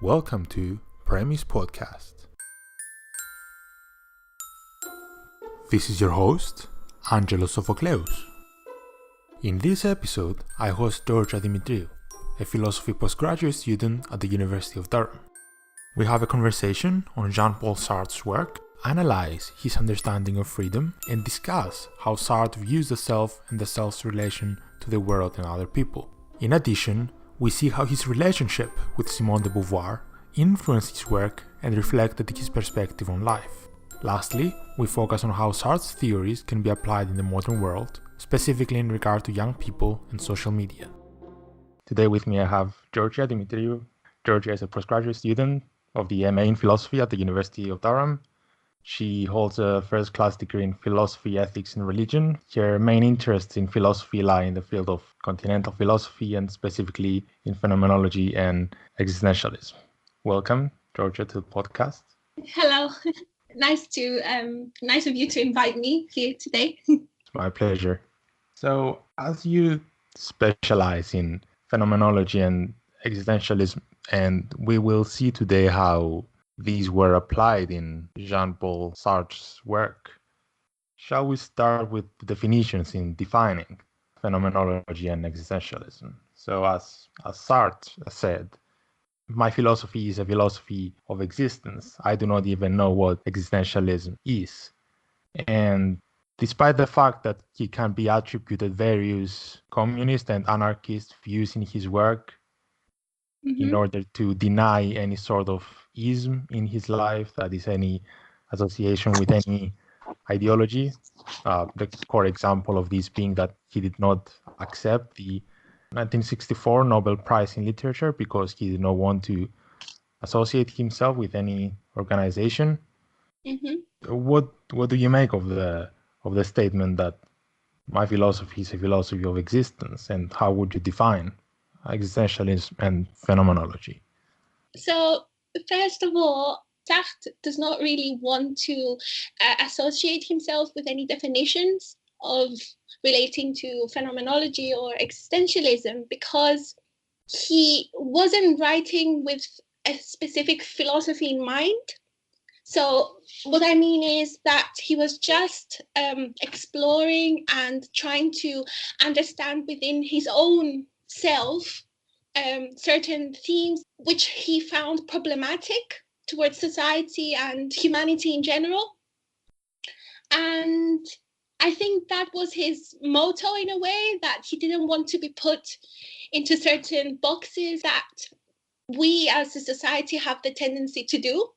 Welcome to PremisePodcast. This is your host, Angelos Sophocleous. In this episode, I host Demetriou, a philosophy postgraduate student at the University of Durham. We have a conversation on Jean-Paul Sartre's work, analyze his understanding of freedom, and discuss how Sartre views the self and the self's relation to the world and other people. In addition, we see how his relationship with Simone de Beauvoir influenced his work and reflected his perspective on life. Lastly, we focus on how Sartre's theories can be applied in the modern world, specifically in regard to young people and social media. Today with me I have Georgia Demetriou. Georgia is a postgraduate student of the MA in Philosophy at the University of Durham. She holds a first-class degree in philosophy, ethics, and religion. Her main interests in philosophy lie in the field of continental philosophy and specifically in phenomenology and existentialism. Welcome, Georgia, to the podcast. Hello. Nice of you to invite me here today. It's my pleasure. So, as you specialize in phenomenology and existentialism, and we will see today how these were applied in Jean-Paul Sartre's work. Shall we start with the definitions in defining phenomenology and existentialism? So as Sartre said, my philosophy is a philosophy of existence. I do not even know what existentialism is. And despite the fact that he can be attributed various communist and anarchist views in his work, in order to deny any sort of ism in his life, that is any association with any ideology. The core example of this being that he did not accept the 1964 Nobel Prize in Literature because he did not want to associate himself with any organization. What do you make of the statement that my philosophy is a philosophy of existence, and how would you define existentialism and phenomenology? So, first of all, Sartre does not really want to associate himself with any definitions of relating to phenomenology or existentialism because he wasn't writing with a specific philosophy in mind. So what I mean is that he was just exploring and trying to understand within his own self certain themes which he found problematic towards society and humanity in general. And I think that was his motto in a way, that he didn't want to be put into certain boxes that we as a society have the tendency to do.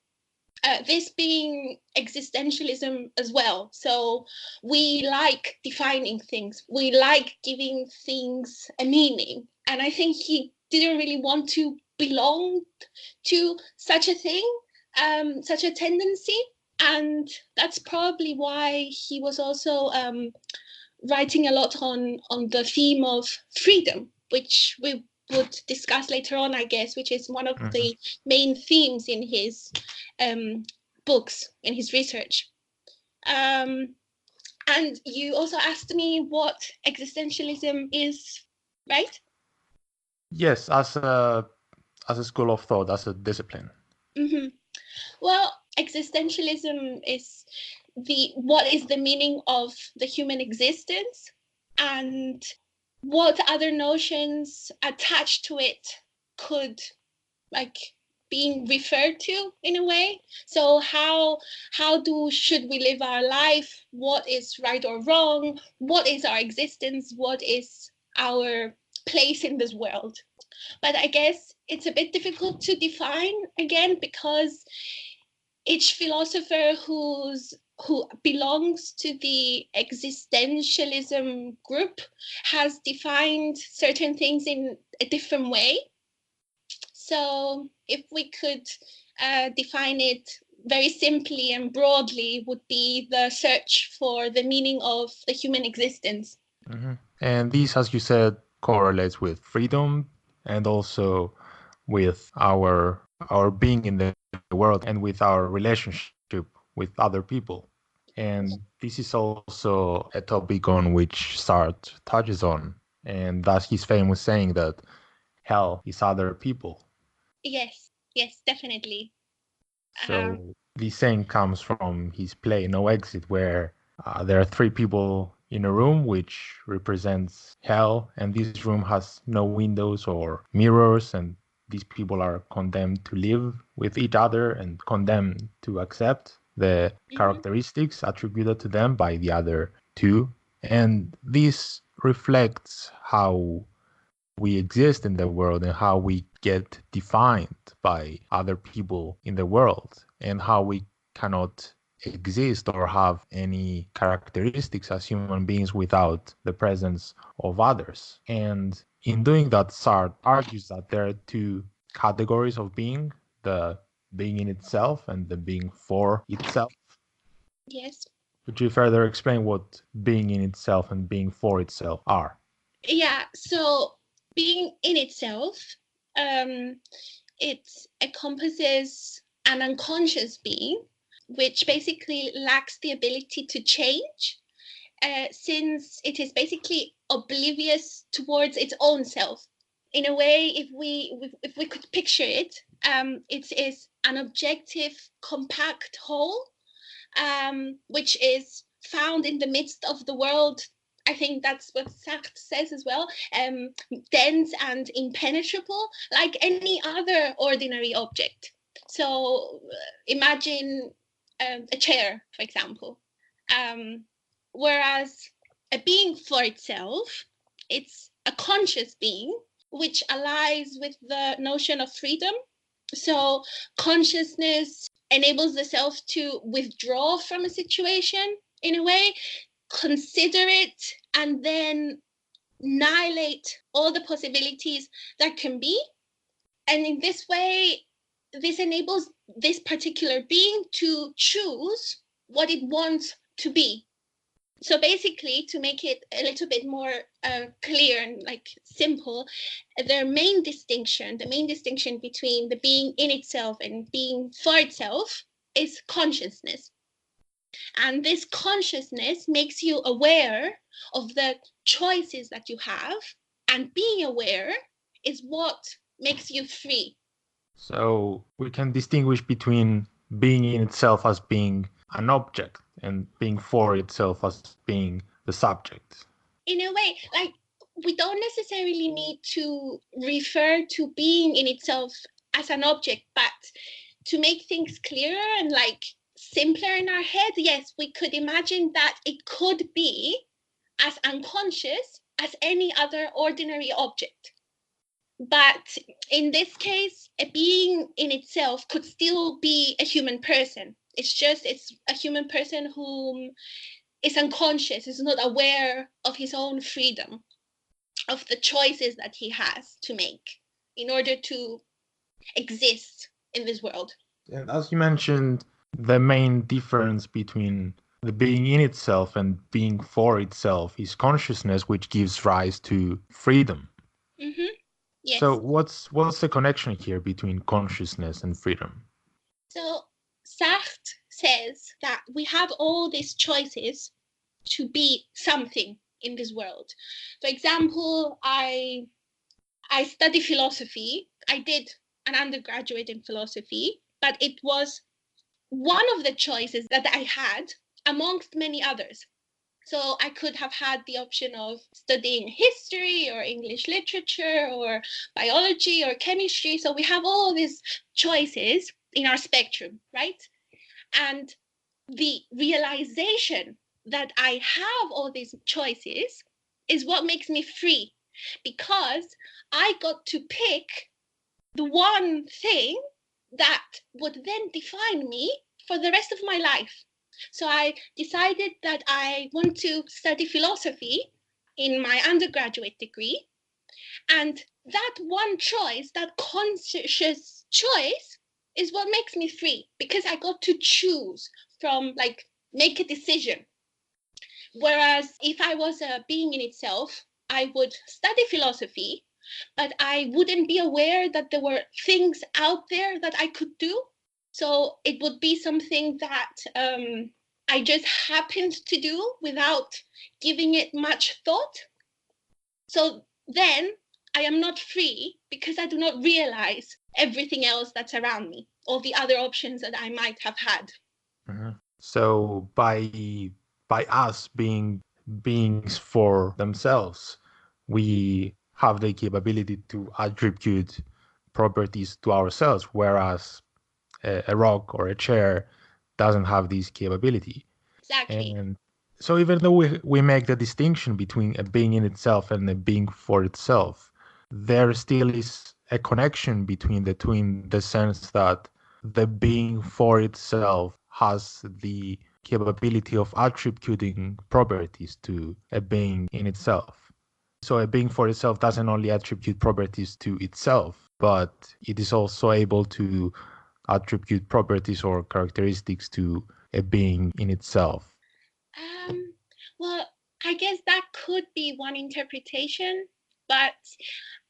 This being existentialism as well. So we like defining things. We like giving things a meaning. And I think he didn't really want to belong to such a thing, such a tendency. And that's probably why he was also writing a lot on the theme of freedom, which we would discuss later on, I guess, which is one of the main themes in his books, in his research. And you also asked me what existentialism is, right? Yes, as a school of thought, as a discipline. Well, existentialism is what is the meaning of the human existence, and what other notions attached to it could being referred to in a way. So how should we live our life? What is right or wrong? What is our existence? What is our place in this world? But I guess it's a bit difficult to define again, because each philosopher who belongs to the existentialism group has defined certain things in a different way. So if we could define it very simply and broadly, would be the search for the meaning of the human existence. And this, as you said, correlates with freedom and also with our being in the world and with our relationship with other people. And this is also a topic on which Sartre touches on, and that's his famous saying that hell is other people. Yes. Yes, definitely. So the saying comes from his play No Exit, where there are three people in a room, which represents hell, and this room has no windows or mirrors, and these people are condemned to live with each other and condemned to accept the characteristics attributed to them by the other two. And this reflects how we exist in the world and how we get defined by other people in the world, and how we cannot exist or have any characteristics as human beings without the presence of others. And in doing that, Sartre argues that there are two categories of being: the being in itself and the being for itself. Yes. Could you further explain what being in itself and being for itself are? Yeah, so being in itself, it encompasses an unconscious being, which basically lacks the ability to change, since it is basically oblivious towards its own self. In a way, if we could picture it, it is an objective, compact whole, which is found in the midst of the world. I think that's what Sartre says as well, dense and impenetrable, like any other ordinary object. So imagine a chair, for example. Um, Whereas a being for itself, it's a conscious being, which allies with the notion of freedom. So consciousness enables the self to withdraw from a situation in a way, consider it, and then annihilate all the possibilities that can be. And in this way, this enables this particular being to choose what it wants to be. So basically, to make it a little bit more clear and like simple, the main distinction between the being in itself and being for itself is consciousness. And this consciousness makes you aware of the choices that you have, and being aware is what makes you free. So we can distinguish between being in itself as being an object and being for itself as being the subject. In a way, like, we don't necessarily need to refer to being in itself as an object, but to make things clearer and like simpler in our head, yes, we could imagine that it could be as unconscious as any other ordinary object. But in this case, a being in itself could still be a human person. It's a human person who is unconscious, is not aware of his own freedom, of the choices that he has to make in order to exist in this world. And as you mentioned, the main difference between the being in itself and being for itself is consciousness, which gives rise to freedom. Mm-hmm. So Yes. what's the connection here between consciousness and freedom? So Sartre says that we have all these choices to be something in this world. For example, I study philosophy. I did an undergraduate in philosophy, but it was one of the choices that I had amongst many others. So I could have had the option of studying history or English literature or biology or chemistry. So we have all these choices in our spectrum, right? And the realization that I have all these choices is what makes me free, because I got to pick the one thing that would then define me for the rest of my life. So I decided that I want to study philosophy in my undergraduate degree. And that one choice, that conscious choice, is what makes me free, because I got to choose from, like, make a decision. Whereas if I was a being in itself, I would study philosophy, but I wouldn't be aware that there were things out there that I could do. So it would be something that I just happened to do without giving it much thought. So then I am not free, because I do not realize everything else that's around me, all the other options that I might have had. Mhm. So by us being beings for themselves, we have the capability to attribute properties to ourselves, whereas a rock or a chair doesn't have this capability. Exactly. And so even though we make the distinction between a being in itself and a being for itself, there still is a connection between the two in the sense that the being for itself has the capability of attributing properties to a being in itself. So a being for itself doesn't only attribute properties to itself, but it is also able to attribute properties or characteristics to a being in itself. Um, well, I guess that could be one interpretation, but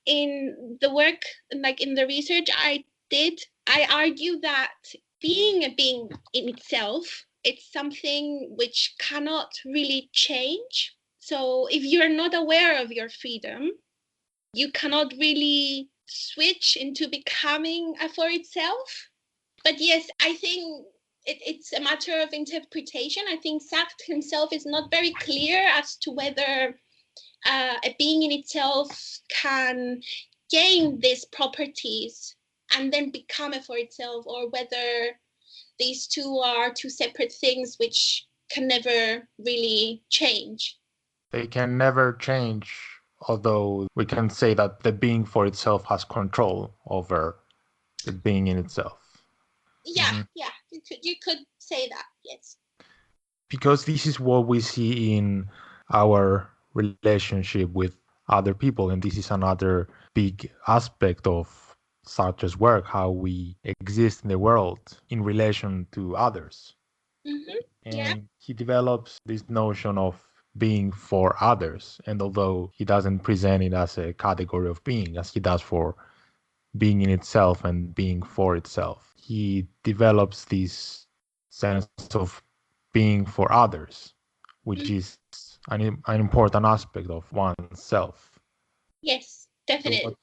in the work, like in the research I did, I argue that being a being in itself, it's something which cannot really change. So if you're not aware of your freedom, you cannot really switch into becoming a for itself. But yes, I think it's a matter of interpretation. I think Sartre himself is not very clear as to whether a being in itself can gain these properties and then become it for itself, or whether these two are two separate things which can never really change. They can never change, although we can say that the being for itself has control over the being in itself. Yeah, Mhm. yeah, you could say that, yes. Because this is what we see in our relationship with other people, and this is another big aspect of Sartre's work, how we exist in the world in relation to others. Yeah. And he develops this notion of being for others. And although he doesn't present it as a category of being, as he does for being in itself and being for itself, he develops this sense of being for others, which Mm, is an important aspect of oneself. yes, So, definitely.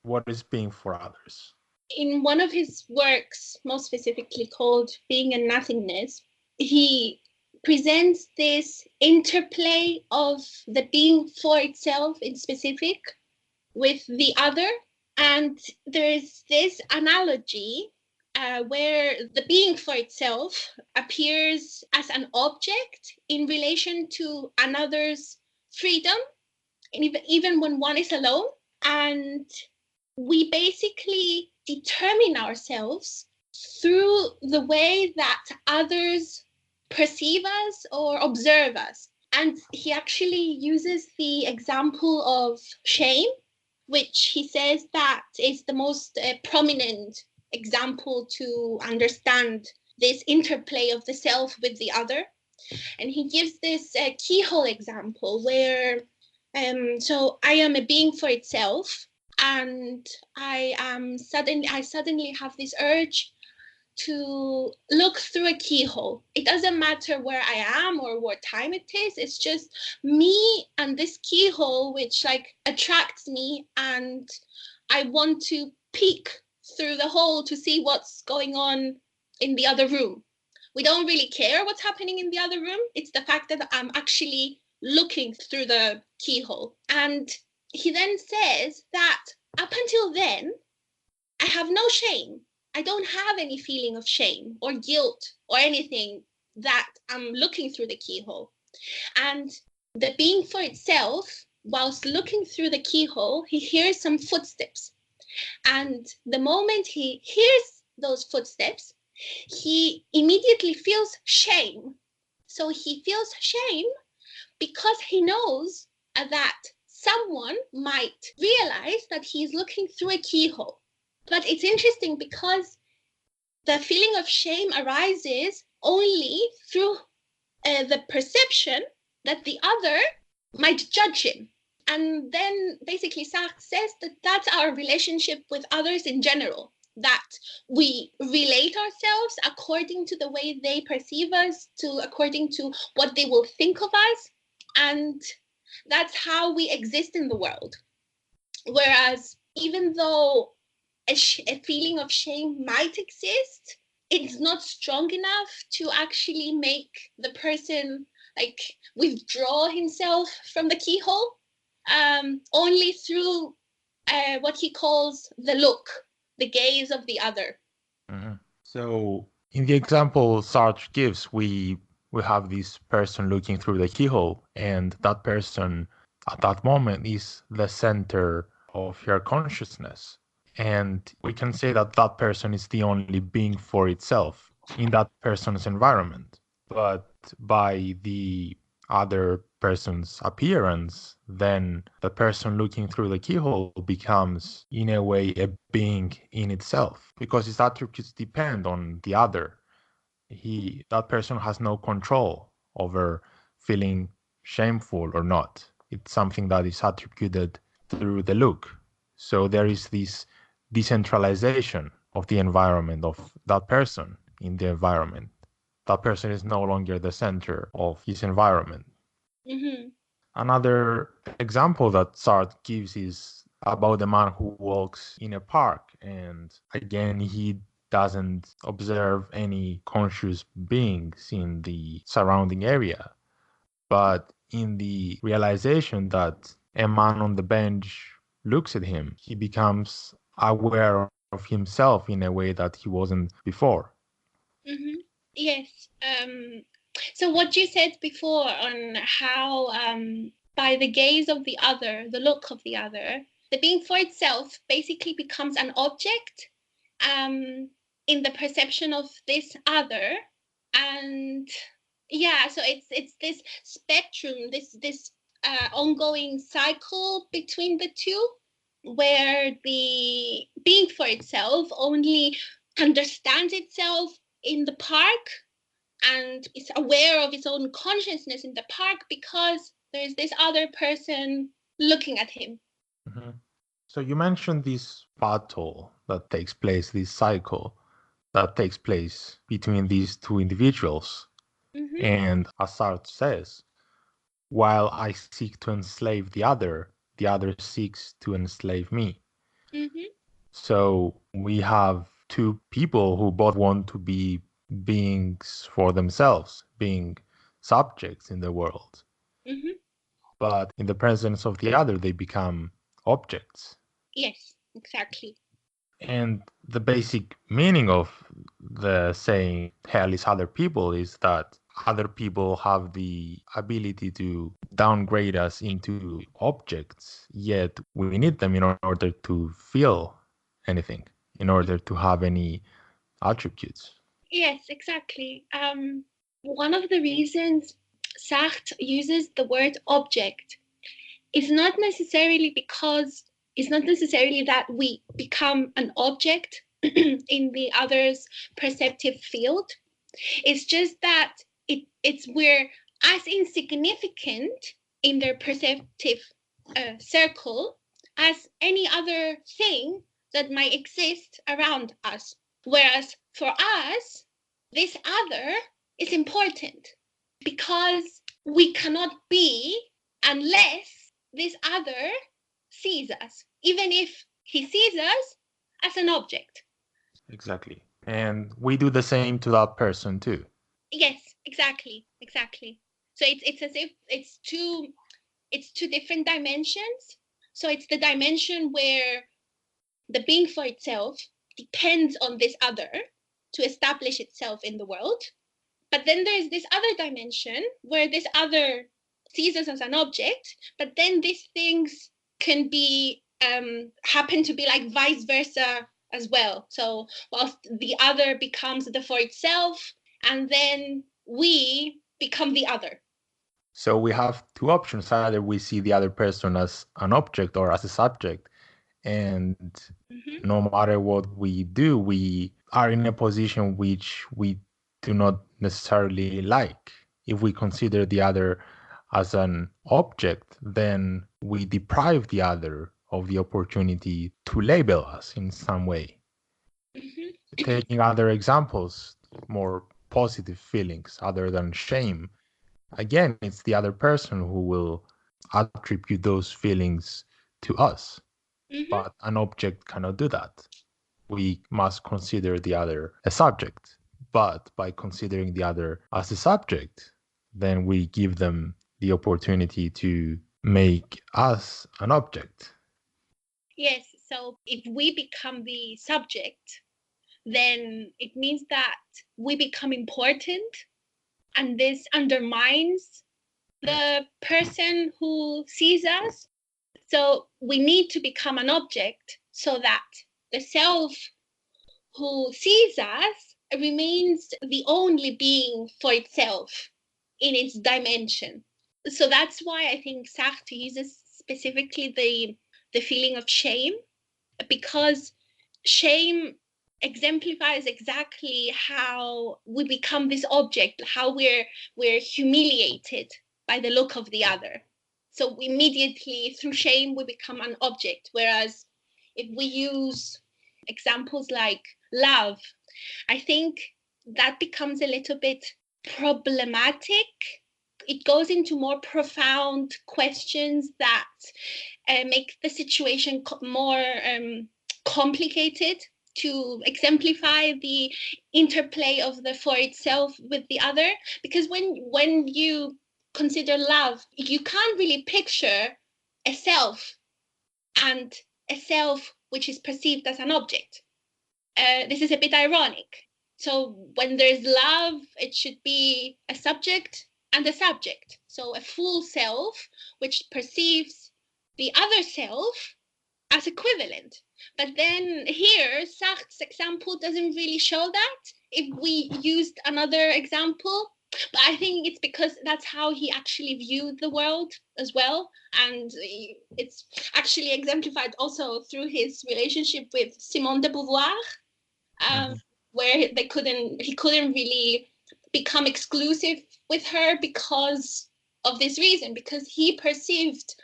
what is being for others? In one of his works, most specifically called Being and Nothingness, he presents this interplay of the being for itself in specific with the other. And there's this analogy where the being for itself appears as an object in relation to another's freedom, even when one is alone. And we basically determine ourselves through the way that others perceive us or observe us. And he actually uses the example of shame, which he says that is the most prominent example to understand this interplay of the self with the other. And he gives this keyhole example where so I am a being for itself, and I suddenly have this urge to look through a keyhole. It doesn't matter where I am or what time it is. It's just me and this keyhole which like attracts me, and I want to peek through the hole to see what's going on in the other room. We don't really care what's happening in the other room. It's the fact that I'm actually looking through the keyhole. And he then says that up until then, I have no shame. I don't have any feeling of shame or guilt or anything that I'm looking through the keyhole. And the being for itself, whilst looking through the keyhole, he hears some footsteps. And the moment he hears those footsteps, he immediately feels shame. So he feels shame because he knows that someone might realize that he's looking through a keyhole. But it's interesting because the feeling of shame arises only through the perception that the other might judge him. And then basically Sartre says that that's our relationship with others in general, that we relate ourselves according to the way they perceive us, according to what they will think of us. And that's how we exist in the world. Whereas even though a feeling of shame might exist, it's not strong enough to actually make the person like withdraw himself from the keyhole. Only through what he calls the look, the gaze of the other. Mhm. So in the example Sartre gives, we have this person looking through the keyhole, and that person at that moment is the center of your consciousness. And we can say that that person is the only being for itself in that person's environment. But by the other person's appearance, then the person looking through the keyhole becomes, in a way, a being in itself, because its attributes depend on the other. That person has no control over feeling shameful or not. It's something that is attributed through the look. So there is this decentralization of the environment of that person in the environment. That person is no longer the center of his environment. Mm-hmm. Another example that Sartre gives is about a man who walks in a park, and again, he doesn't observe any conscious beings in the surrounding area. But in the realization that a man on the bench looks at him, he becomes aware of himself in a way that he wasn't before. Mm-hmm. Yes. So what you said before on how by the gaze of the other, the look of the other, the being for itself basically becomes an object in the perception of this other. And yeah, so it's this spectrum, this ongoing cycle between the two, where the being for itself only understands itself in the park and is aware of its own consciousness in the park because there is this other person looking at him. Mhm. So you mentioned this battle that takes place, this cycle that takes place between these two individuals. Mm-hmm. And as Sartre says, while I seek to enslave the other seeks to enslave me. Mm-hmm. So we have two people who both want to be beings for themselves, being subjects in the world. Mm-hmm. But in the presence of the other, they become objects. Yes, exactly. And the basic meaning of the saying hell is other people is that other people have the ability to downgrade us into objects, yet we need them in order to feel anything, in order to have any attributes. Yes, exactly. One of the reasons Sartre uses the word object is not necessarily because it's not necessarily that we become an object in the other's perceptive field. It's just that it's we're as insignificant in their perceptive circle as any other thing that might exist around us. Whereas for us, this other is important because we cannot be unless this other sees us, even if he sees us as an object. Exactly. And we do the same to that person too. Yes, exactly, exactly. So it's as if it's two different dimensions. So it's the dimension where the being for itself depends on this other to establish itself in the world. But then there's this other dimension where this other sees us as an object, but then these things can be happen to be like vice versa as well. So whilst the other becomes the for itself, and then we become the other. So we have two options. Either we see the other person as an object or as a subject. And Mm-hmm. no matter what we do, we are in a position which we do not necessarily like. If we consider the other as an object, then we deprive the other of the opportunity to label us in some way. Mm-hmm. Taking other examples, more positive feelings other than shame, again, it's the other person who will attribute those feelings to us, Mm-hmm. but an object cannot do that. we must consider the other a subject. But by considering the other as a subject, then we give them the opportunity to make us an object. Yes, so if we become the subject, then it means that we become important, and this undermines the person who sees us. So we need to become an object so that the self who sees us remains the only being for itself in its dimension. So that's why I think Sartre uses specifically the feeling of shame, because shame exemplifies exactly how we become this object, how we're humiliated by the look of the other. So immediately through shame we become an object, whereas if we use examples like love, I think that becomes a little bit problematic. It goes into more profound questions that make the situation more complicated to exemplify the interplay of the for itself with the other. Because when you consider love, you can't really picture a self and a self which is perceived as an object. This is a bit ironic. So when there's love, it should be a subject and a subject. So a full self which perceives the other self as equivalent. But then here, Sartre's example doesn't really show that. If we used another example, but I think it's because that's how he actually viewed the world as well. And it's actually exemplified also through his relationship with Simone de Beauvoir, where he couldn't really become exclusive with her because of this reason, because he perceived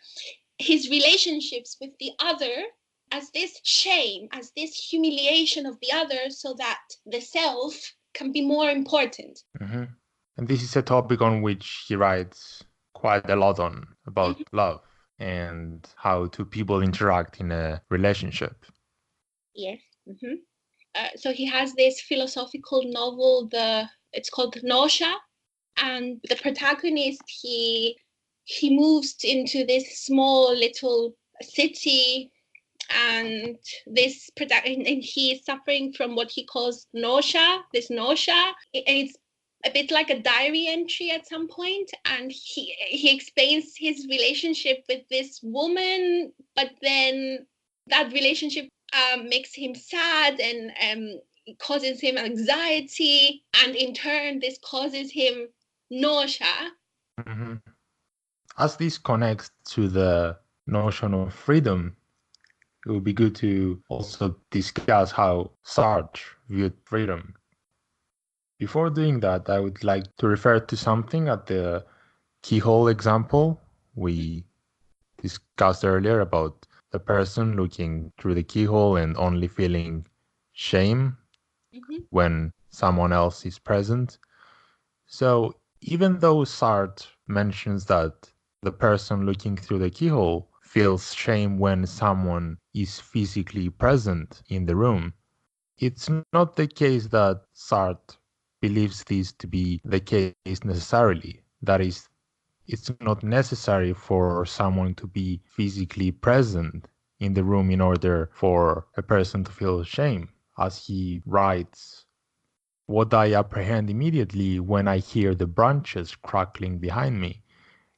his relationships with the other as this shame, as this humiliation of the other, so that the self can be more important. Mm-hmm. And this is a topic on which he writes quite a lot on, about love and how two people interact in a relationship. Yes. So he has this philosophical novel, it's called Nausea, and the protagonist, he moves into this small little city, and and he is suffering from what he calls nausea, and it's a bit like a diary entry at some point, and he explains his relationship with this woman, but then that relationship makes him sad, and it causes him anxiety, and in turn this causes him nausea. Mm-hmm. As this connects to the notion of freedom, it would be good to also discuss how Sartre viewed freedom. Before doing that, I would like to refer to something at the keyhole example we discussed earlier about the person looking through the keyhole and only feeling shame when someone else is present. So even though Sartre mentions that the person looking through the keyhole feels shame when someone is physically present in the room, it's not the case that Sartre believes this to be the case necessarily. That is, it's not necessary for someone to be physically present in the room in order for a person to feel shame. As he writes, what I apprehend immediately when I hear the branches crackling behind me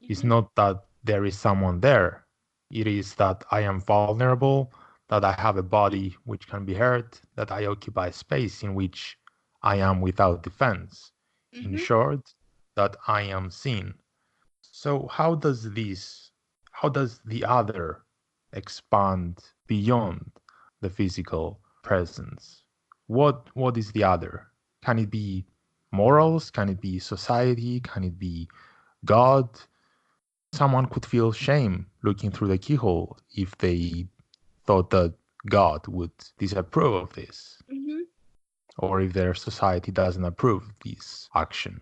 is not that there is someone there. It is that I am vulnerable, that I have a body which can be hurt, that I occupy space in which I am without defense. In short, that I am seen. So how does the other expand beyond the physical presence? What is the other? Can it be morals? Can it be society? Can it be God? Someone could feel shame looking through the keyhole if they thought that God would disapprove of this, or if their society doesn't approve this action.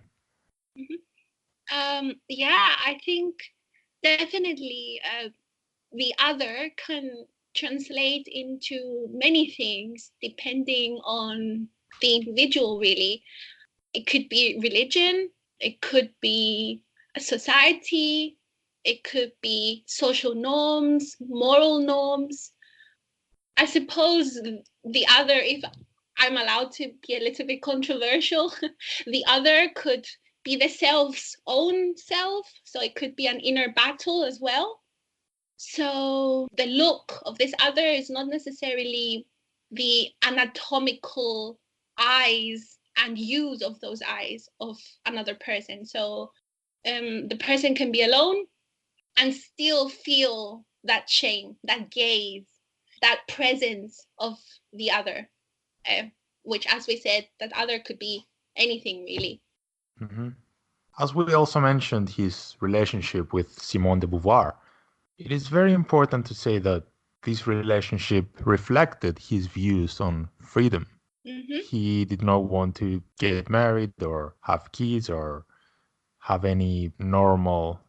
Yeah, I think definitely the other can translate into many things depending on the individual, really. It could be religion, it could be a society, it could be social norms, moral norms. I suppose the other, if I'm allowed to be a little bit controversial, the other could be the self's own self. So it could be an inner battle as well. So the look of this other is not necessarily the anatomical eyes and use of those eyes of another person. So the person can be alone and still feel that shame, that gaze, that presence of the other, which, as we said, that other could be anything really. Mm-hmm. As we also mentioned his relationship with Simone de Beauvoir, it is very important to say that this relationship reflected his views on freedom. Mm-hmm. He did not want to get married or have kids or have any normal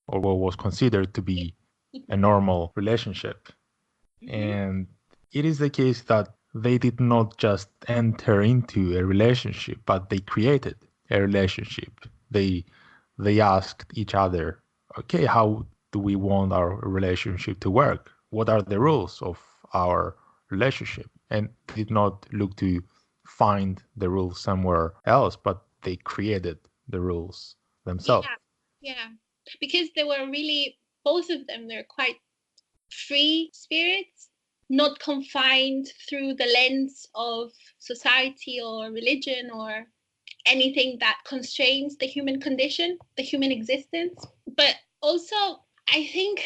or what was considered to be a normal relationship. Mm-hmm. And it is the case that they did not just enter into a relationship, but they created a relationship. They asked each other, okay, how do we want our relationship to work? What are the rules of our relationship? And did not look to find the rules somewhere else, but they created the rules themselves. Yeah. Because they were really, both of them, they're quite free spirits, not confined through the lens of society or religion or anything that constrains the human condition, the human existence. But also, I think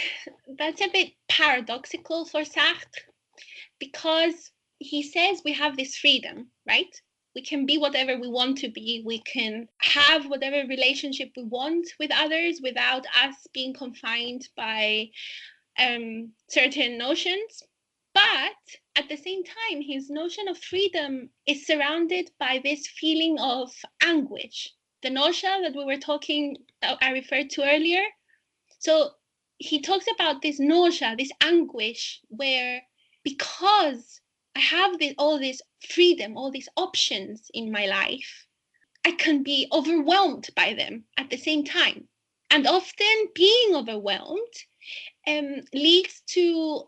that's a bit paradoxical for Sartre, because he says we have this freedom, right? We can be whatever we want to be. We can have whatever relationship we want with others without us being confined by certain notions. But at the same time, his notion of freedom is surrounded by this feeling of anguish, the nausea that we were talking, I referred to earlier. So he talks about this nausea, this anguish, where because I have all this freedom, all these options in my life, I can be overwhelmed by them at the same time. And often being overwhelmed leads to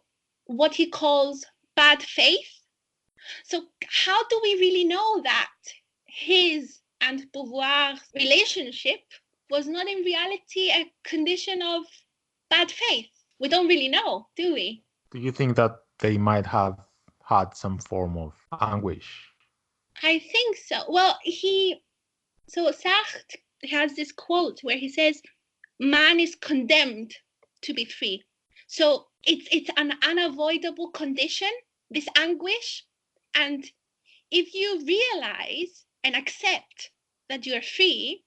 what he calls bad faith. So how do we really know that his and Beauvoir's relationship was not in reality a condition of bad faith? We don't really know, do we? Do you think that they might have had some form of anguish? I think so. Well, so Sartre has this quote where he says, man is condemned to be free. So it's an unavoidable condition, this anguish. And if you realize and accept that you're free,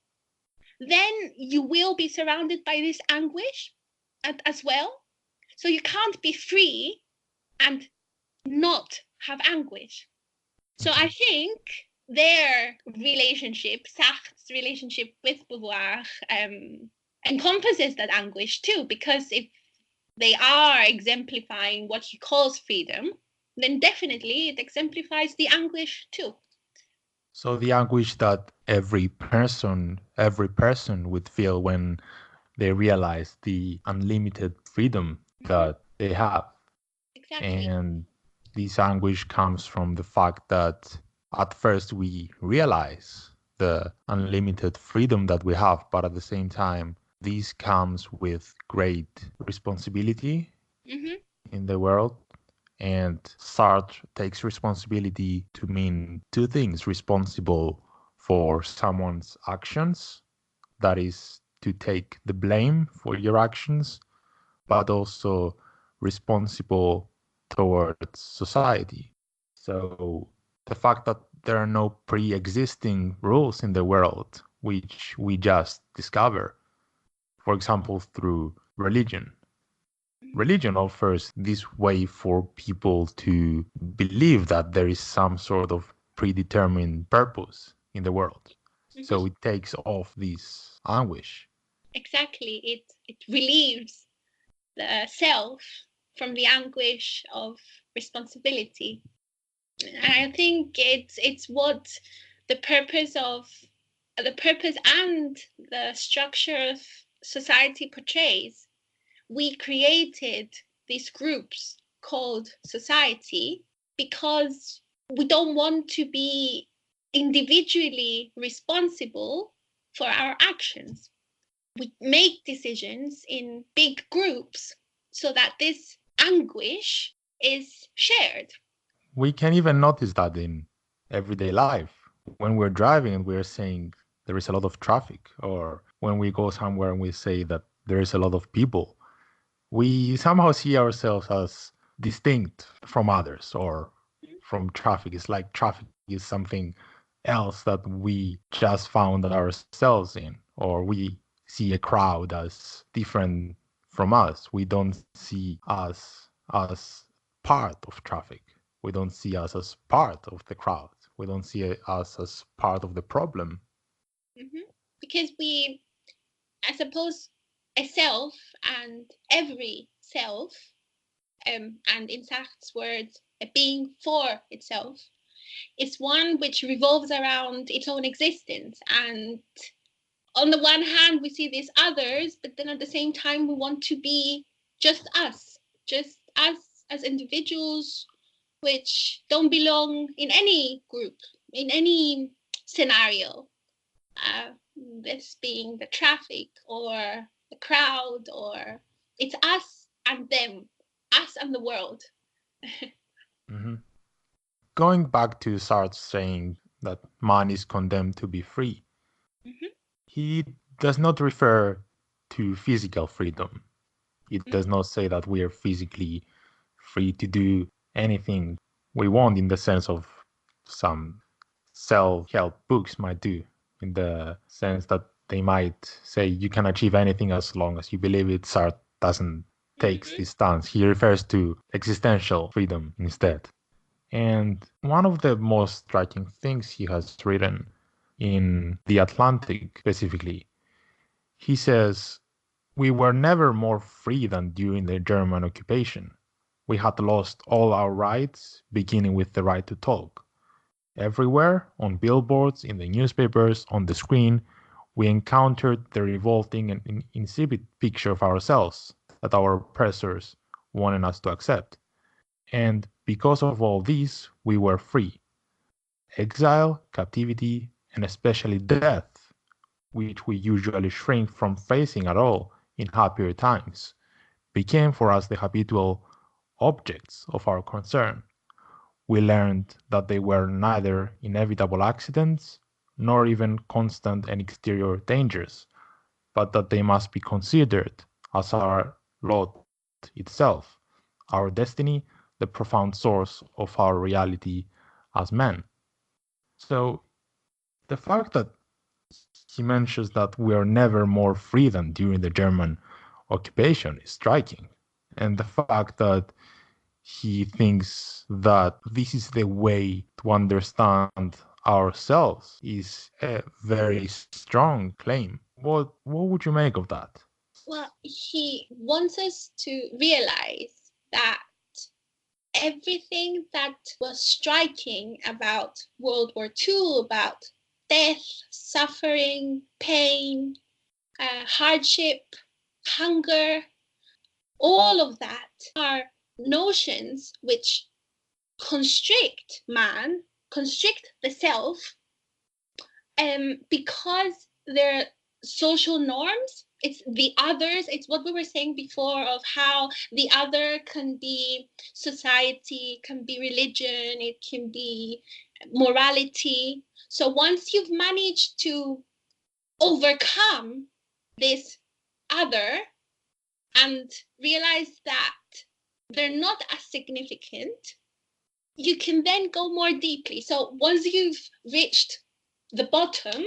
then you will be surrounded by this anguish as well. So you can't be free and not have anguish. So I think their relationship, Sartre's relationship with Beauvoir, encompasses that anguish too, because if they are exemplifying what he calls freedom, then definitely it exemplifies the anguish too. So the anguish that every person would feel when they realize the unlimited freedom that they have. Exactly. And this anguish comes from the fact that at first we realize the unlimited freedom that we have, but at the same time, this comes with great responsibility in the world. And Sartre takes responsibility to mean two things: responsible for someone's actions, that is, to take the blame for your actions, but also responsible towards society. So the fact that there are no pre-existing rules in the world, which we just discover, for example, through religion. Religion offers this way for people to believe that there is some sort of predetermined purpose in the world. So it takes off this anguish. Exactly. It relieves the self from the anguish of responsibility. And I think it's what the purpose and the structure of society portrays. We created these groups called society because we don't want to be individually responsible for our actions. We make decisions in big groups so that this anguish is shared. We can even notice that in everyday life. When we're driving and we're saying there is a lot of traffic, or when we go somewhere and we say that there is a lot of people, we somehow see ourselves as distinct from others or from traffic. It's like traffic is something else that we just found ourselves in, or we see a crowd as different from us. We don't see us as part of traffic. We don't see us as part of the crowd. We don't see us as part of the problem. Mm-hmm. Because I suppose, a self and every self, and in Sartre's words, a being for itself, is one which revolves around its own existence. And on the one hand, we see these others, but then at the same time, we want to be just us as individuals, which don't belong in any group, in any scenario. This being the traffic or the crowd, or it's us and them, us and the world. Mm-hmm. Going back to Sartre saying that man is condemned to be free, Mm-hmm. he does not refer to physical freedom. It does not say that we are physically free to do anything we want in the sense of some self-help books might do, in the sense that they might say you can achieve anything as long as you believe it. Sartre doesn't take Mm-hmm. this stance. He refers to existential freedom instead. And one of the most striking things he has written in The Atlantic specifically, he says, "We were never more free than during the German occupation. We had lost all our rights, beginning with the right to talk. Everywhere, on billboards, in the newspapers, on the screen, we encountered the revolting and insipid picture of ourselves that our oppressors wanted us to accept. And because of all this, we were free. Exile, captivity, and especially death, which we usually shrink from facing at all in happier times, became for us the habitual objects of our concern. We learned that they were neither inevitable accidents nor even constant and exterior dangers, but that they must be considered as our lot itself, our destiny, the profound source of our reality as men." So the fact that he mentions that we are never more free than during the German occupation is striking. And the fact that he thinks that this is the way to understand ourselves is a very strong claim. What would you make of that? Well, he wants us to realize that everything that was striking about World War II, about death, suffering, pain, hardship, hunger, all of that are notions which constrict man, constrict the self, because they're social norms. It's the others. It's what we were saying before of how the other can be society, can be religion, it can be morality. So once you've managed to overcome this other and realize that they're not as significant, you can then go more deeply. So once you've reached the bottom,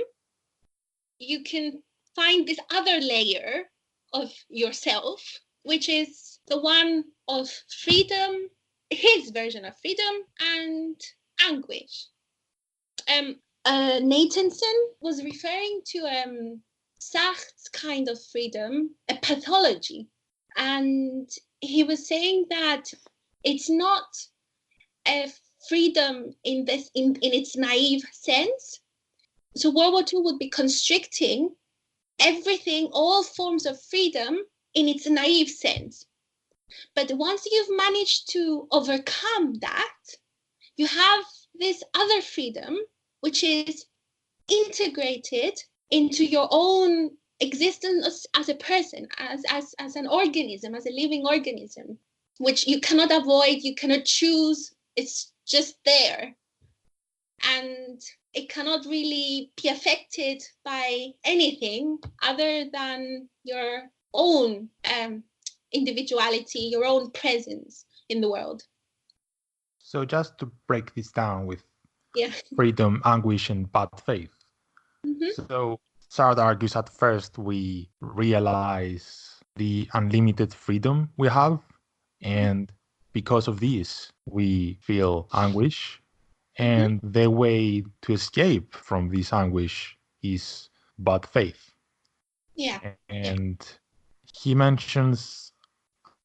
you can find this other layer of yourself, which is the one of freedom, his version of freedom, and anguish. Nathanson was referring to Sartre's kind of freedom, a pathology. And he was saying that it's not a freedom in its naive sense. So World War II would be constricting everything, all forms of freedom in its naive sense. But once you've managed to overcome that, you have this other freedom, which is integrated into your own existence as a person, as an organism, as a living organism, which you cannot avoid, you cannot choose, it's just there. And it cannot really be affected by anything other than your own individuality, your own presence in the world. So just to break this down with Yeah. freedom, anguish, and bad faith. Mm-hmm. So Sartre argues at first we realize the unlimited freedom we have, and because of this, we feel anguish. And the way to escape from this anguish is bad faith. Yeah. And he mentions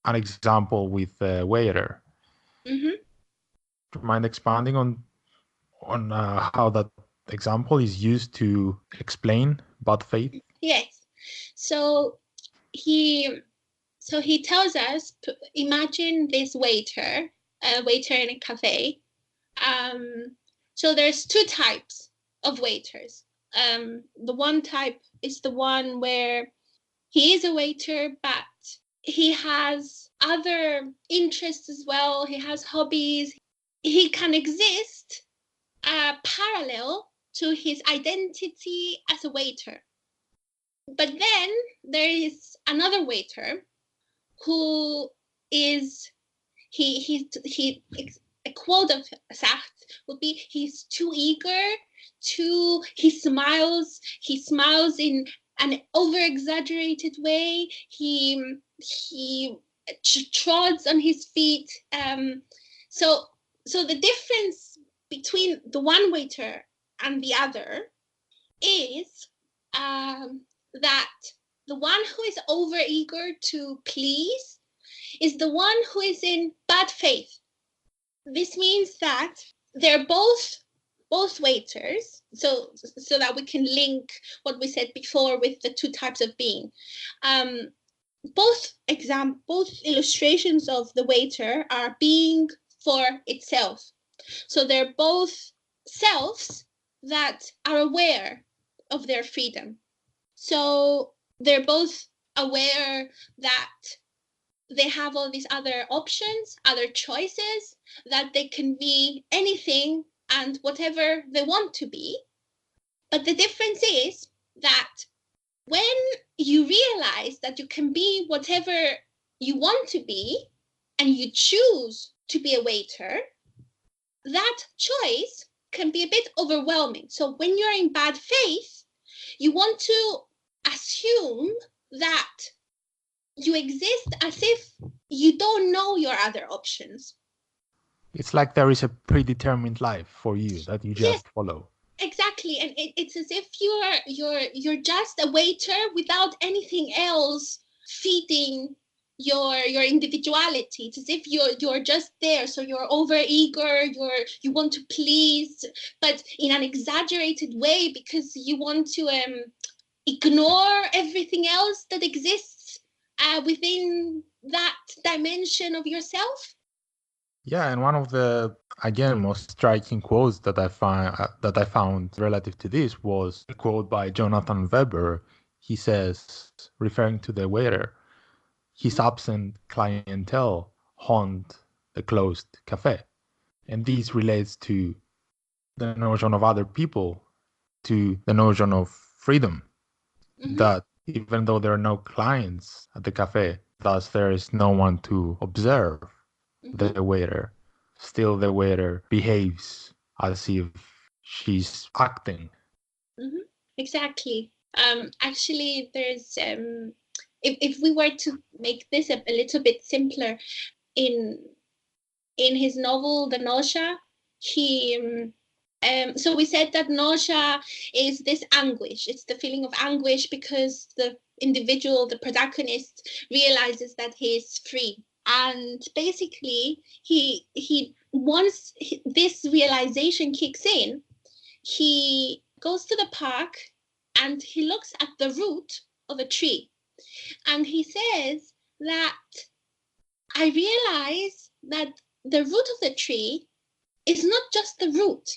an example with a waiter. Mm-hmm. Do you mind expanding on how that example is used to explain bad faith? Yes. So he tells us, imagine this waiter, a waiter in a cafe. So there's two types of waiters. The one type is the one where he is a waiter, but he has other interests as well. He has hobbies. He can exist parallel to his identity as a waiter. But then there is another waiter who is a quote of Sartre would be he's too eager, he smiles in an over-exaggerated way. He trods on his feet. So the difference between the one waiter and the other is that the one who is over-eager to please is the one who is in bad faith. This means that they're both waiters, so that we can link what we said before with the two types of being. Both illustrations of the waiter are being for itself. So they're both selves that are aware of their freedom. So they're both aware that they have all these other options, other choices, that they can be anything and whatever they want to be. But the difference is that when you realize that you can be whatever you want to be and you choose to be a waiter, that choice can be a bit overwhelming. So when you're in bad faith, you want to assume that you exist as if you don't know your other options. It's like there is a predetermined life for you that you just follow. Exactly, and it's as if you're just a waiter without anything else feeding your individuality. It's as if you're just there, so you're over eager, you want to please, but in an exaggerated way because you want to ignore everything else that exists within that dimension of yourself. Yeah, and one of the most striking quotes that I found relative to this was a quote by Jonathan Weber. He says, referring to the waiter, his absent clientele haunt the closed cafe, and this relates to the notion of other people, to the notion of freedom. That even though there are no clients at the cafe, thus there is no one to observe the waiter, still the waiter behaves as if she's acting. Exactly. Actually, there's if we were to make this a little bit simpler, in his novel The Nausea, he so we said that nausea is this anguish. It's the feeling of anguish because the individual, the protagonist, realizes that he is free And basically, he once this realization kicks in, he goes to the park and he looks at the root of a tree. And he says that I realize that the root of the tree is not just the root.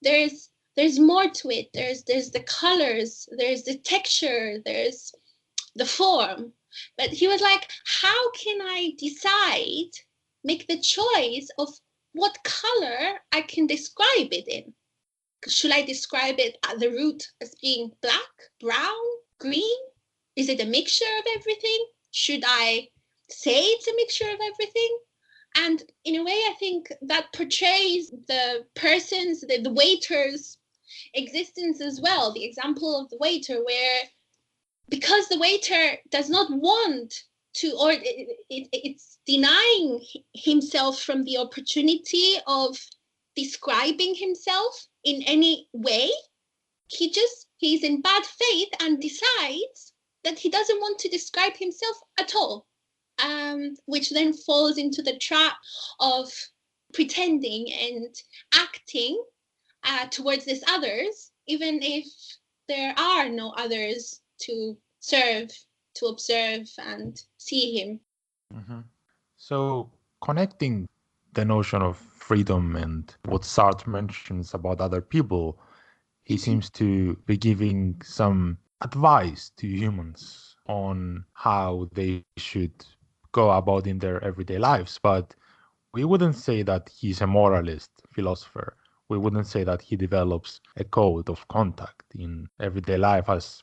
There's more to it. There's the colors, there's the texture, there's the form. But he was like, how can I decide, make the choice of what color I can describe it in? Should I describe it at the root as being black, brown, green? Is it a mixture of everything? Should I say it's a mixture of everything? And in a way, I think that portrays the person's, the waiter's existence as well. The example of the waiter, where because the waiter does not want to, or it's denying himself from the opportunity of describing himself in any way, he's in bad faith and decides that he doesn't want to describe himself at all, which then falls into the trap of pretending and acting towards these others, even if there are no others to serve, to observe and see him. Mm-hmm. So connecting the notion of freedom and what Sartre mentions about other people, he seems to be giving some advice to humans on how they should go about in their everyday lives. But we wouldn't say that he's a moralist philosopher. We wouldn't say that he develops a code of contact in everyday life as,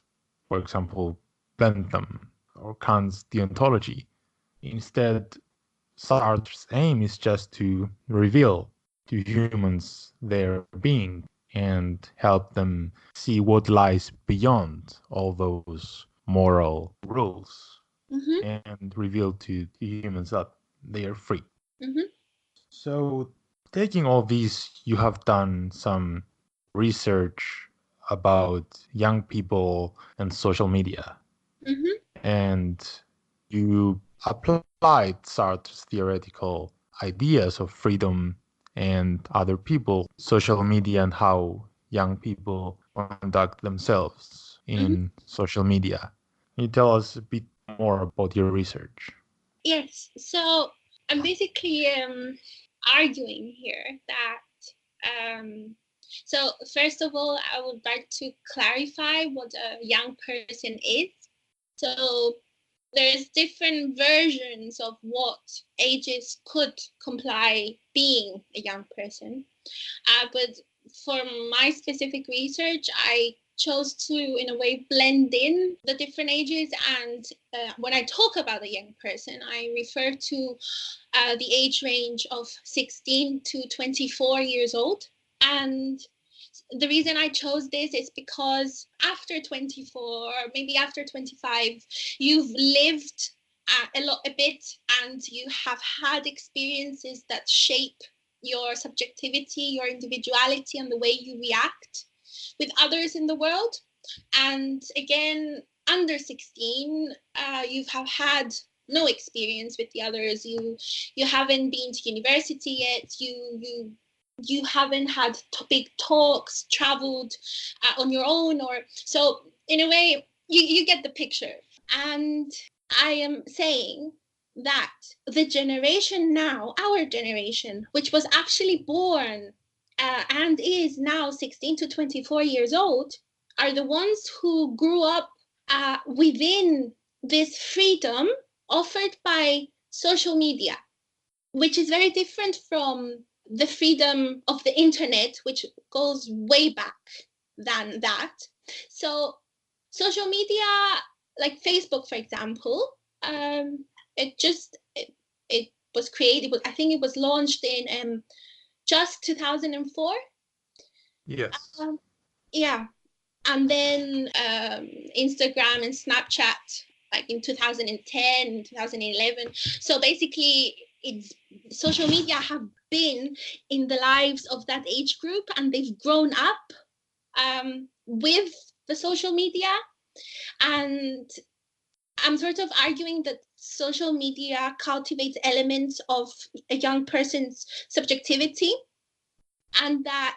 for example, Bentham or Kant's deontology. Instead, Sartre's aim is just to reveal to humans their being and help them see what lies beyond all those moral rules, and reveal to humans that they are free. So, taking all these, you have done some research about young people and social media, and you applied Sartre's theoretical ideas of freedom and other people, social media, and how young people conduct themselves in social media. Can you tell us a bit more about your research? Yes, so I'm basically arguing here that so first of all, I would like to clarify what a young person is. So there's different versions of what ages could comply being a young person. But for my specific research, I chose to, in a way, blend in the different ages. And when I talk about a young person, I refer to the age range of 16 to 24 years old. And the reason I chose this is because after 24, or maybe after 25, you've lived a bit, and you have had experiences that shape your subjectivity, your individuality, and the way you react with others in the world. And again, under 16, you have had no experience with the others. You haven't been to university yet. You haven't had big talks, traveled on your own, or so. In a way, you get the picture. And I am saying that the generation now, our generation, which was actually born and is now 16 to 24 years old, are the ones who grew up within this freedom offered by social media, which is very different from the freedom of the internet, which goes way back than that. So social media, like Facebook, for example, it was created, I think it was launched in just 2004. Yes. Yeah. And then Instagram and Snapchat, like in 2010, 2011. So basically, social media have been in the lives of that age group, and they've grown up with the social media. And I'm sort of arguing that social media cultivates elements of a young person's subjectivity, and that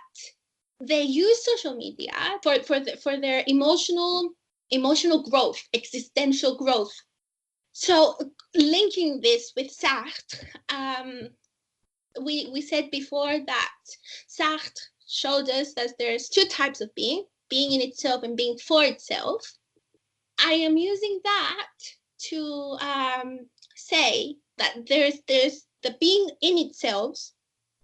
they use social media for their emotional growth, existential growth. So linking this with Sartre, we said before that Sartre showed us that there's two types of being in itself and being for itself. I am using that to say that there's the being in itself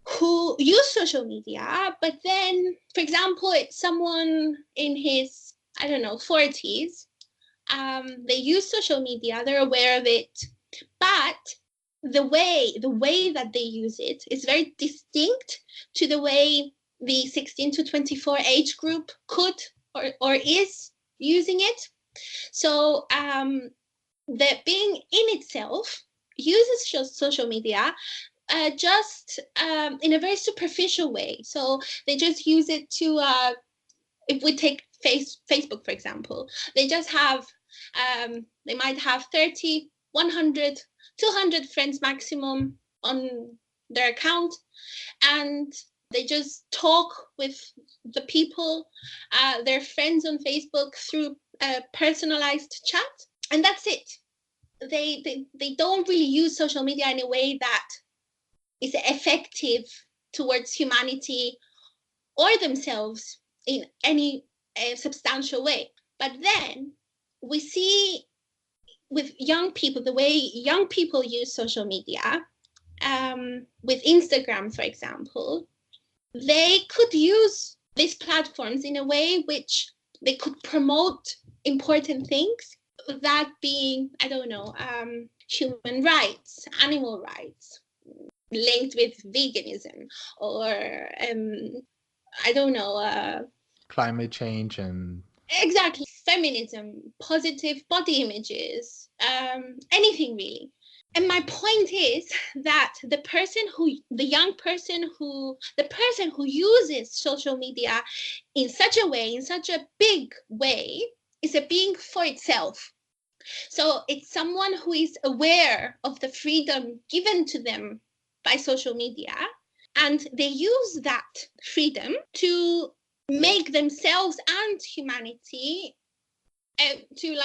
who use social media, but then, for example, it's someone in his, 40s. They use social media, they're aware of it, but the way that they use it is very distinct to the way the 16 to 24 age group could or is using it. So the being in itself uses social media just in a very superficial way. So they just use it to, if we take Facebook, for example, they just have, they might have 30, 100, 200 friends maximum on their account, and they just talk with the people, their friends on Facebook through a personalized chat, and that's it. They don't really use social media in a way that is effective towards humanity or themselves in any substantial way. But then we see with young people, the way young people use social media, with Instagram, for example, they could use these platforms in a way which they could promote important things, that being, human rights, animal rights, linked with veganism, or climate change and exactly feminism, positive body images, anything really. And my point is that the person who uses social media in such a big way, is a being for itself. So it's someone who is aware of the freedom given to them by social media, and they use that freedom to make themselves and humanity, to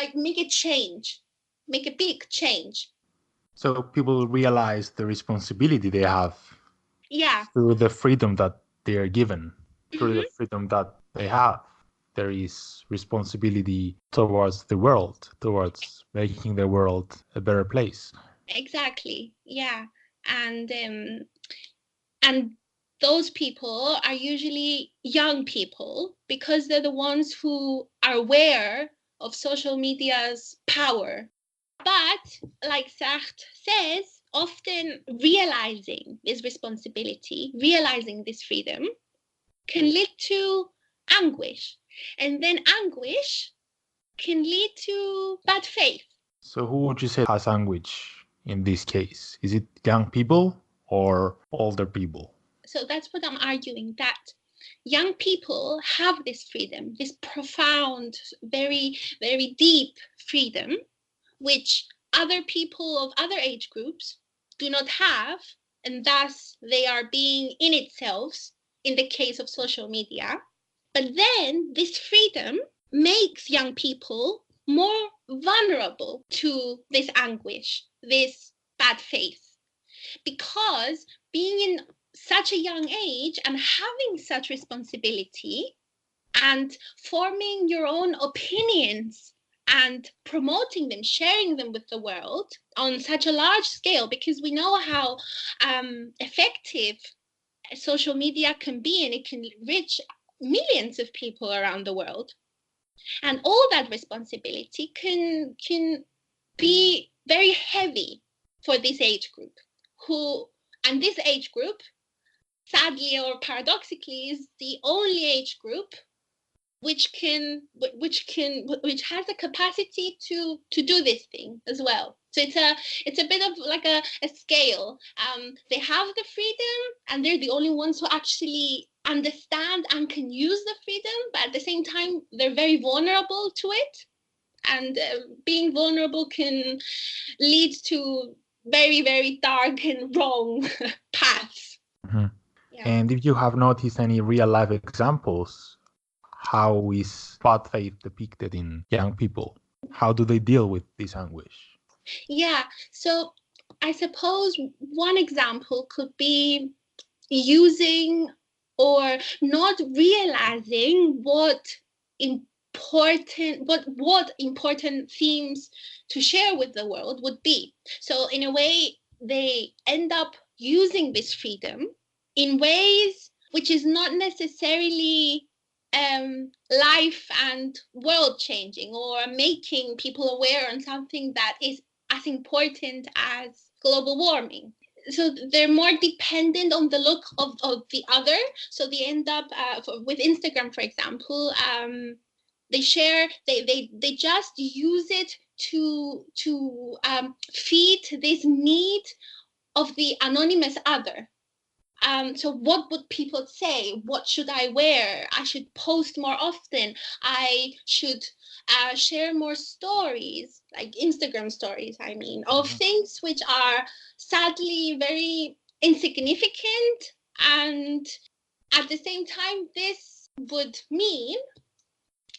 make a big change. so people realize the responsibility they have through the freedom that they are given, through the freedom that they have. There is responsibility towards the world, towards making the world a better place. Exactly. Yeah. And those people are usually young people, because they're the ones who are aware of social media's power. But like Sartre says, often realizing this responsibility, realizing this freedom, can lead to anguish. And then anguish can lead to bad faith. So who would you say has anguish in this case? Is it young people or older people? So that's what I'm arguing, that young people have this freedom, this profound, very, very deep freedom, which other people of other age groups do not have, and thus they are being in itself in the case of social media. But then this freedom makes young people more vulnerable to this anguish, this bad faith, because being in such a young age and having such responsibility and forming your own opinions and promoting them, sharing them with the world on such a large scale, because we know how effective social media can be, and it can reach millions of people around the world. And all that responsibility can be very heavy for this age group, and this age group, sadly or paradoxically, is the only age group which has the capacity to do this thing as well. So it's a bit of like a scale. They have the freedom, and they're the only ones who actually understand and can use the freedom, but at the same time they're very vulnerable to it. And being vulnerable can lead to very, very dark and wrong paths. Mhm. Yeah. And if you have noticed any real life examples, how is bad faith depicted in young people? How do they deal with this anguish? Yeah. So I suppose one example could be using or not realizing what important themes to share with the world would be. So in a way, they end up using this freedom in ways which is not necessarily life and world changing or making people aware on something that is as important as global warming. So they're more dependent on the look of the other. So they end up with Instagram, for example, they share, they just use it to feed this need of the anonymous other. So what would people say? What should I wear? I should post more often. I should share more stories, like Instagram stories, I mean, of things which are sadly very insignificant. And at the same time, this would mean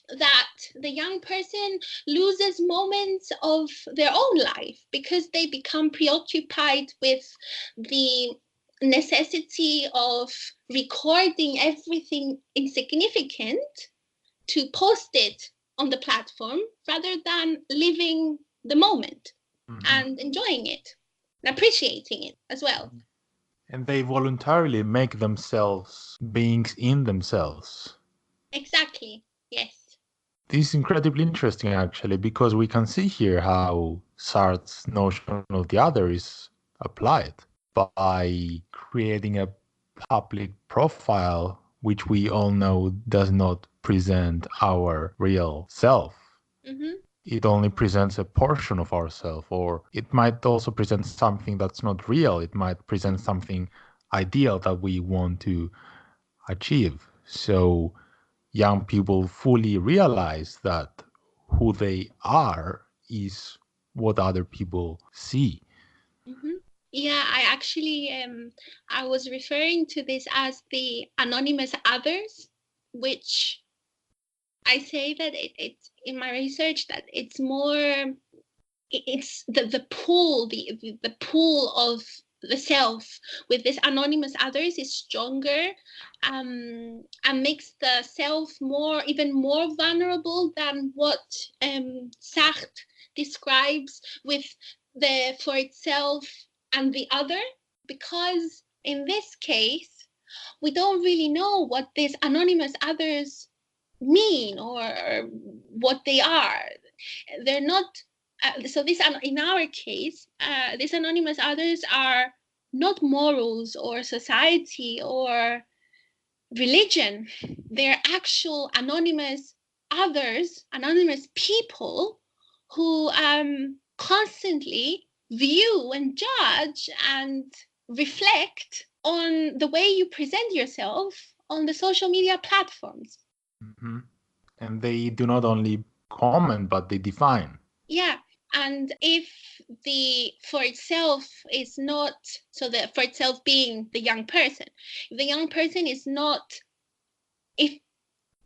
that the young person loses moments of their own life because they become preoccupied with the necessity of recording everything insignificant to post it on the platform rather than living the moment and enjoying it and appreciating it as well. And they voluntarily make themselves beings in themselves. Exactly, yes. This is incredibly interesting, actually, because we can see here how Sartre's notion of the other is applied by creating a public profile, which we all know does not present our real self. Mm-hmm. It only presents a portion of ourself, or it might also present something that's not real. It might present something ideal that we want to achieve. So young people fully realize that who they are is what other people see. Mm-hmm. Yeah, I actually I was referring to this as the anonymous others, which I say that it's in my research that it's more it's the pool the pool of the self with this anonymous others is stronger, and makes the self more even more vulnerable than what Sartre describes with the for itself and the other, because in this case we don't really know what these anonymous others mean or what they are. They're not so this in our case these anonymous others are not morals or society or religion. They're actual anonymous others, anonymous people who constantly view and judge and reflect on the way you present yourself on the social media platforms. Mhm. And they do not only comment, but they define. Yeah. And if the for itself is not, so the for itself being the young person, if the young person is not, if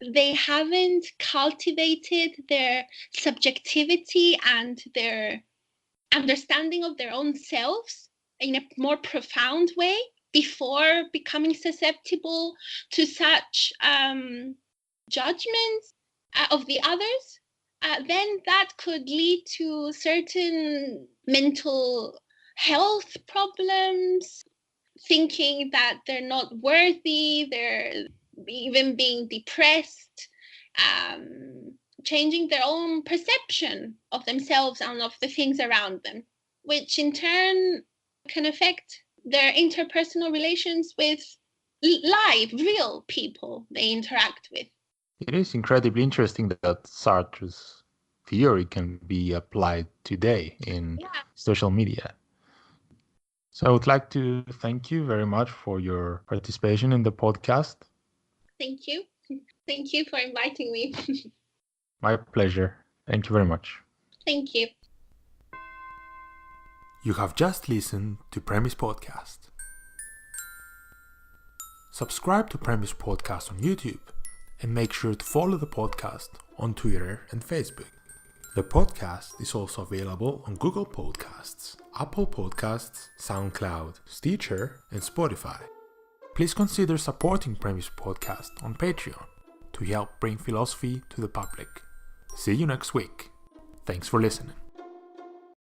they haven't cultivated their subjectivity and their understanding of their own selves in a more profound way before becoming susceptible to such judgments of the others, then that could lead to certain mental health problems, thinking that they're not worthy, they're even being depressed, changing their own perception of themselves and of the things around them, which in turn can affect their interpersonal relations with live, real people they interact with. It is incredibly interesting that Sartre's theory can be applied today in Yeah, social media. So I would like to thank you very much for your participation in the podcast. thank you. Thank you for inviting me. My pleasure. Thank you very much. Thank you. You have just listened to Premise Podcast. Subscribe to Premise Podcast on YouTube and make sure to follow the podcast on Twitter and Facebook. The podcast is also available on Google Podcasts, Apple Podcasts, Soundcloud, Stitcher, and Spotify. Please consider supporting Premise Podcast on Patreon to help bring philosophy to the public. See you next week. Thanks for listening.